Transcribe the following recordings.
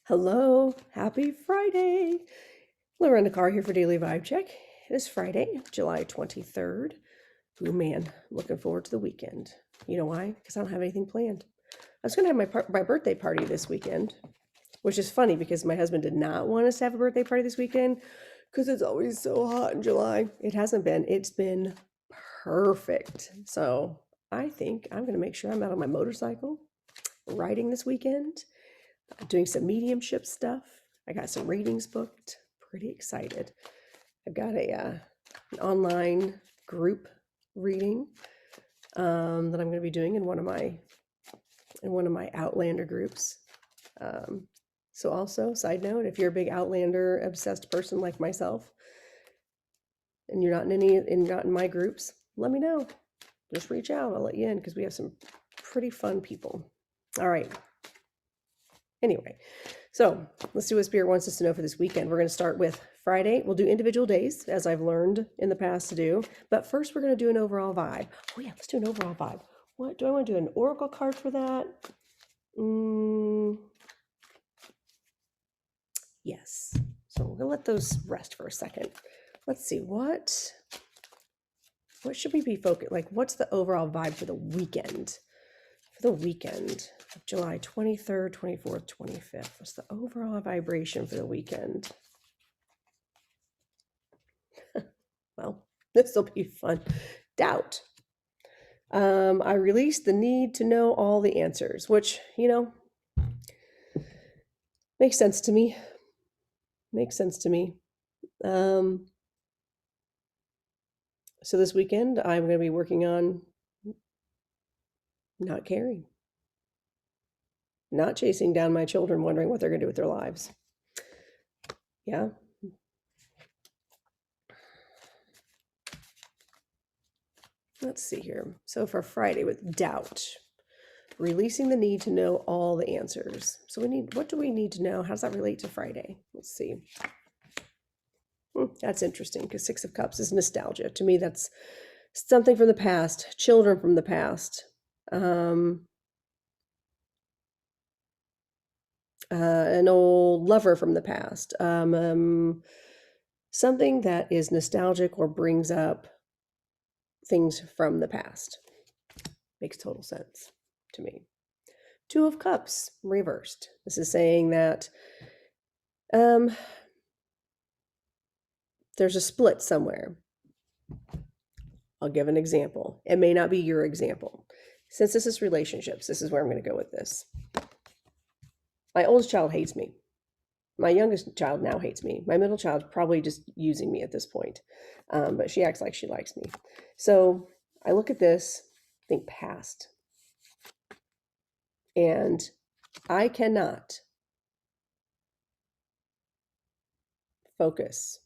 Hello, happy Friday. Lorena Carr here for Daily Vibe Check. It is Friday, July 23rd. Ooh, man, looking forward to the weekend. You know why? Because I don't have anything planned. I was going to have my birthday party this weekend, which is funny because my husband did not want us to have a birthday party this weekend because it's always so hot in July. It hasn't been. It's been perfect. So I think I'm going to make sure I'm out on my motorcycle riding this weekend, doing some mediumship stuff. I got some readings booked. Pretty excited. I've got an online group reading that I'm going to be doing in one of my Outlander groups. So also, side note, if you're a big Outlander obsessed person like myself, and you're not in my groups, let me know. Just reach out. I'll let you in because we have some pretty fun people. All right. Anyway, so let's see what Spirit wants us to know for this weekend. We're going to start with Friday. We'll do individual days, as I've learned in the past to do. But first, we're going to do an overall vibe. Oh, yeah, let's do an overall vibe. What do I want to do? An oracle card for that? Yes. So we're going to let those rest for a second. Let's see. What should we be focused? Like, what's the overall vibe for the weekend? For the weekend of July 23rd, 24th, 25th. What's the overall vibration for the weekend? Well, this will be fun. Doubt. I released the need to know all the answers, which, makes sense to me. Makes sense to me. So this weekend, I'm going to be working on not caring, not chasing down my children, wondering what they're going to do with their lives. Yeah. Let's see here. So for Friday with doubt, releasing the need to know all the answers. So what do we need to know? How does that relate to Friday? Let's see. That's interesting because Six of Cups is nostalgia. To me, that's something from the past, children from the past. An old lover from the past. Something that is nostalgic or brings up things from the past. Makes total sense to me. Two of Cups reversed. This is saying that there's a split somewhere. I'll give an example. It may not be your example. Since this is relationships, this is where I'm going to go with this. My oldest child hates me. My youngest child now hates me. My middle child's probably just using me at this point, but she acts like she likes me. So I look at this, think past, and I cannot focus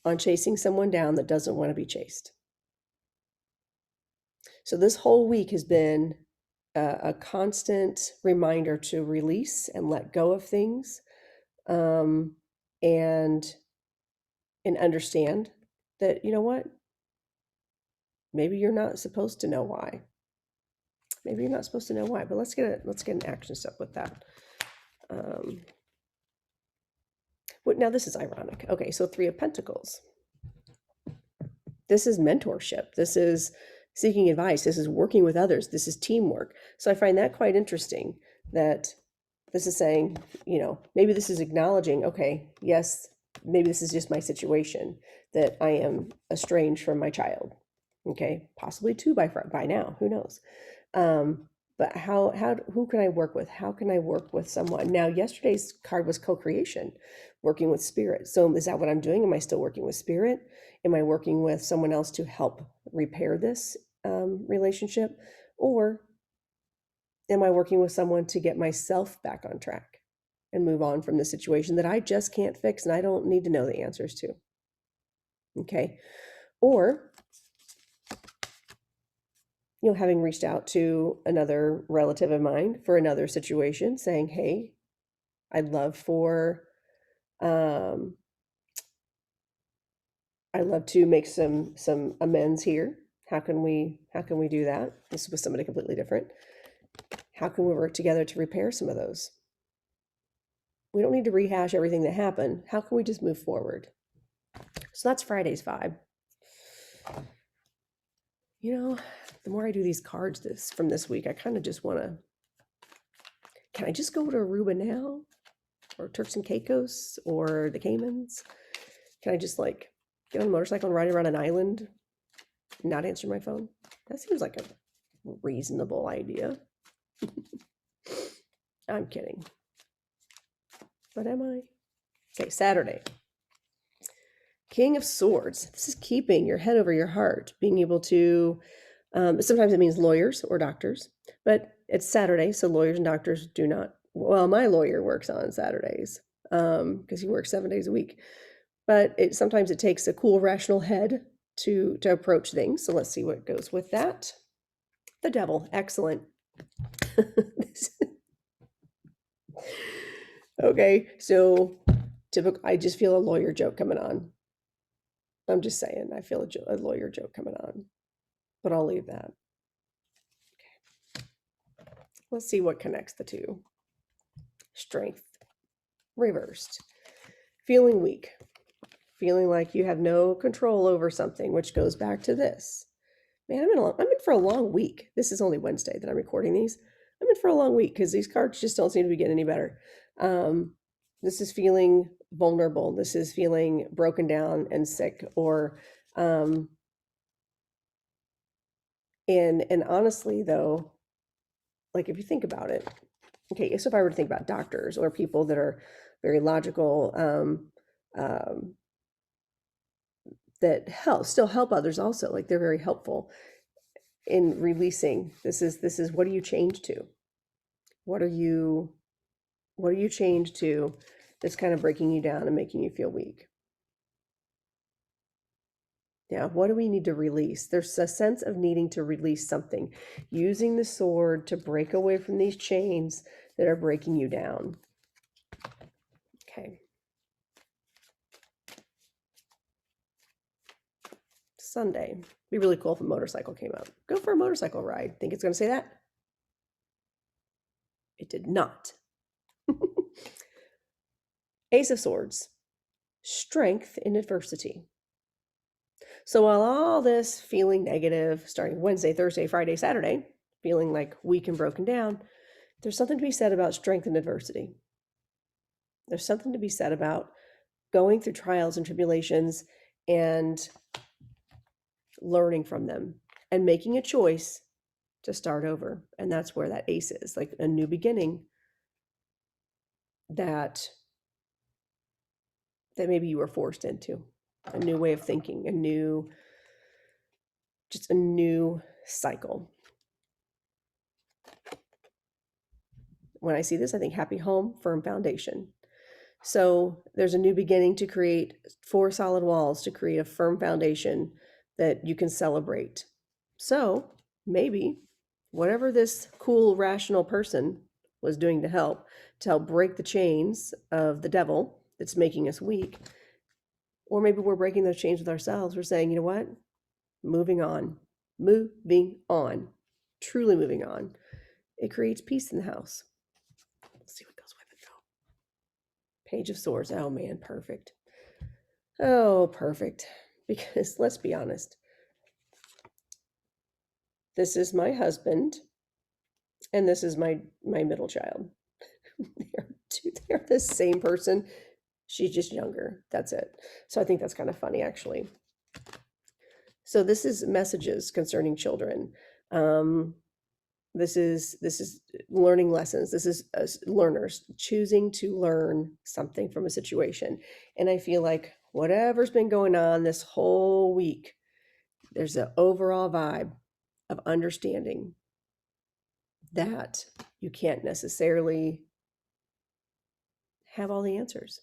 on chasing someone down that doesn't want to be chased. So this whole week has been a constant reminder to release and let go of things, and understand that, you know what, maybe you're not supposed to know why. Maybe you're not supposed to know why, but let's get an action step with that. Now this is ironic. Okay, so Three of Pentacles. This is mentorship. This is seeking advice. This is working with others. This is teamwork. So I find that quite interesting that this is saying, maybe this is acknowledging, okay, yes, maybe this is just my situation, that I am estranged from my child. Okay, possibly two by now, who knows? But who can I work with? How can I work with someone? Now, yesterday's card was co-creation, working with spirit. So is that what I'm doing? Am I still working with spirit? Am I working with someone else to help repair this relationship? Or am I working with someone to get myself back on track and move on from the situation that I just can't fix and I don't need to know the answers to? Okay. Or, having reached out to another relative of mine for another situation, saying, hey, I'd love to make some amends here. How can we do that? This was somebody completely different. How can we work together to repair some of those? We don't need to rehash everything that happened. How can we just move forward? So that's Friday's vibe. You know, the more I do these cards from this week, I kind of just want to, can I just go to Aruba now? Or Turks and Caicos or the Caymans? Can I just like get on a motorcycle and ride around an island and not answer my phone? That seems like a reasonable idea. I'm kidding. But am I? Okay, Saturday. King of Swords. This is keeping your head over your heart, being able to, sometimes it means lawyers or doctors, but it's Saturday, so lawyers and doctors do not, well, my lawyer works on Saturdays because he works 7 days a week. But sometimes it takes a cool, rational head to approach things. So let's see what goes with that. The Devil, excellent. Okay, so typical. I just feel a lawyer joke coming on. I'm just saying, I feel a lawyer joke coming on, but I'll leave that. Okay. Let's see what connects the two. Strength, reversed. Feeling weak, feeling like you have no control over something, which goes back to this. Man, I'm in for a long week. This is only Wednesday that I'm recording these. I'm in for a long week because these cards just don't seem to be getting any better. This is feeling vulnerable. This is feeling broken down and sick, or and honestly though, like if you think about it, okay, so if I were to think about doctors or people that are very logical, that still help others also, like they're very helpful in releasing. This is what do you change to? What are you changed to that's kind of breaking you down and making you feel weak? Yeah, what do we need to release? There's a sense of needing to release something, using the sword to break away from these chains that are breaking you down. Okay. Sunday. Be really cool if a motorcycle came out. Go for a motorcycle ride. Think it's going to say that? It did not. Ace of Swords. Strength in adversity. So while all this feeling negative, starting Wednesday, Thursday, Friday, Saturday, feeling like weak and broken down, there's something to be said about strength in adversity. There's something to be said about going through trials and tribulations and learning from them and making a choice to start over. And that's where that ace is, like a new beginning that maybe you were forced into, a new way of thinking, just a new cycle. When I see this, I think happy home, firm foundation. So there's a new beginning to create 4 solid walls, to create a firm foundation that you can celebrate. So maybe whatever this cool, rational person was doing to help break the chains of the devil that's making us weak, or maybe we're breaking those chains with ourselves. We're saying, you know what? Moving on, truly moving on. It creates peace in the house. Let's see what goes with it though. Page of Swords. Oh man, perfect. Oh, perfect. Because let's be honest, this is my husband and this is my middle child. They're the same person. She's just younger. That's it. So I think that's kind of funny, actually. So this is messages concerning children. This is learning lessons. This is learners choosing to learn something from a situation. And I feel like whatever's been going on this whole week, there's an overall vibe of understanding that you can't necessarily have all the answers.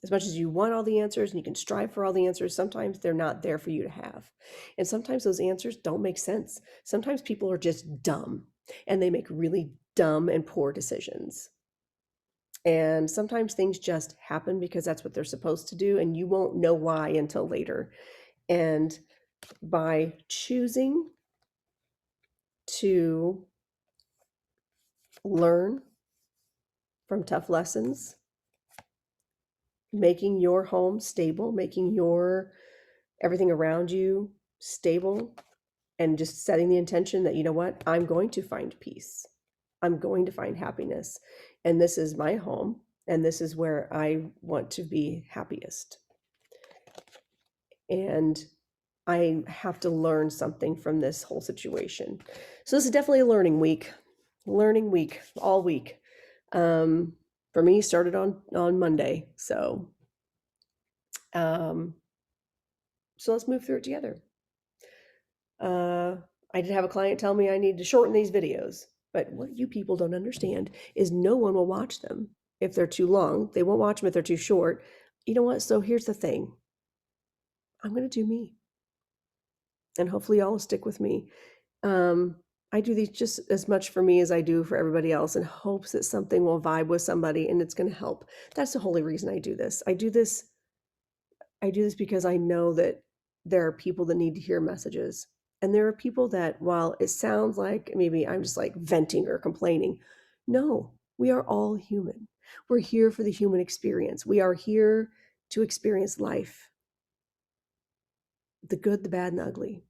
As much as you want all the answers and you can strive for all the answers, sometimes they're not there for you to have. And sometimes those answers don't make sense. Sometimes people are just dumb and they make really dumb and poor decisions. And sometimes things just happen because that's what they're supposed to do, and you won't know why until later. And by choosing to learn from tough lessons, making your home stable, making your everything around you stable, and just setting the intention that, you know what, I'm going to find peace. I'm going to find happiness. And this is my home. And this is where I want to be happiest. And I have to learn something from this whole situation. So this is definitely a learning week, all week. For me, started on Monday. Um, so let's move through it together. I did have a client tell me I need to shorten these videos, but what you people don't understand is no one will watch them if they're too long. They won't watch them if they're too short. You know what? So here's the thing. I'm going to do me. And hopefully y'all will stick with me. I do these just as much for me as I do for everybody else in hopes that something will vibe with somebody and it's going to help. That's the only reason I do this. I do this because I know that there are people that need to hear messages. And there are people that, while it sounds like maybe I'm just like venting or complaining, no, we are all human. We're here for the human experience. We are here to experience life, the good, the bad, and the ugly.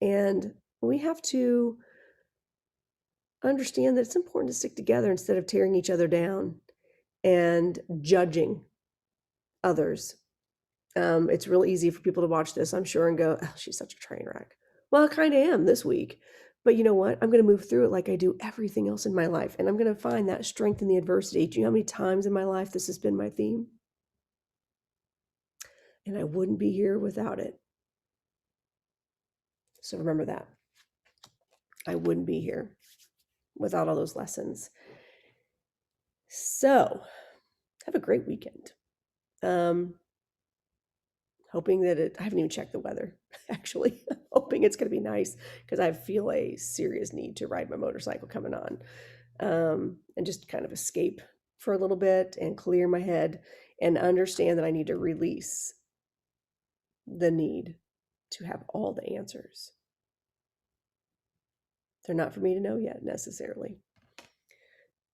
And we have to understand that it's important to stick together instead of tearing each other down and judging others. It's real easy for people to watch this, I'm sure, and go, oh, she's such a train wreck. Well, I kind of am this week. But you know what? I'm going to move through it like I do everything else in my life. And I'm going to find that strength in the adversity. Do you know how many times in my life this has been my theme? And I wouldn't be here without it. So remember that. I wouldn't be here without all those lessons. So have a great weekend. Hoping that I haven't even checked the weather, actually. Hoping it's going to be nice because I feel a serious need to ride my motorcycle coming on, and just kind of escape for a little bit and clear my head and understand that I need to release the need to have all the answers. They're not for me to know yet necessarily.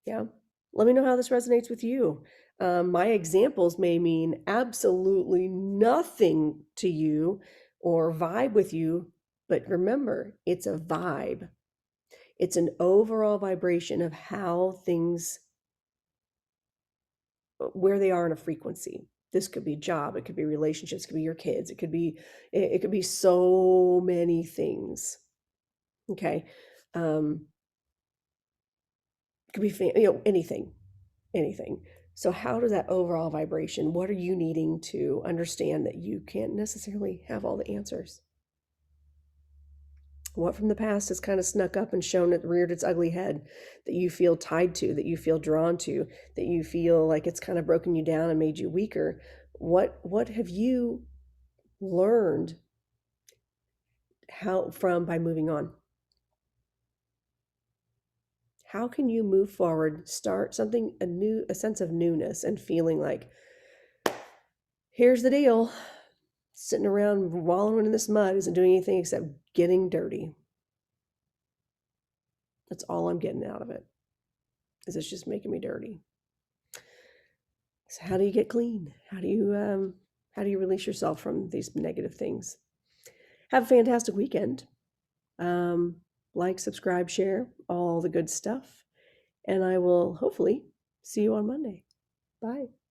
Yeah. Let me know how this resonates with you. My examples may mean absolutely nothing to you or vibe with you, but remember, it's a vibe. It's an overall vibration of how things, where they are in a frequency. This could be job, it could be relationships, it could be your kids, it could be so many things. Okay. It could be anything. So how does that overall vibration, what are you needing to understand that you can't necessarily have all the answers? What from the past has kind of snuck up and reared its ugly head that you feel tied to, that you feel drawn to, that you feel like it's kind of broken you down and made you weaker? What have you learned by moving on? How can you move forward, start something, a sense of newness and feeling like, here's the deal. Sitting around wallowing in this mud isn't doing anything except getting dirty. That's all I'm getting out of it, is it's just making me dirty. So how do you get clean? How do you release yourself from these negative things? Have a fantastic weekend. Like, subscribe, share, all the good stuff. And I will hopefully see you on Monday. Bye.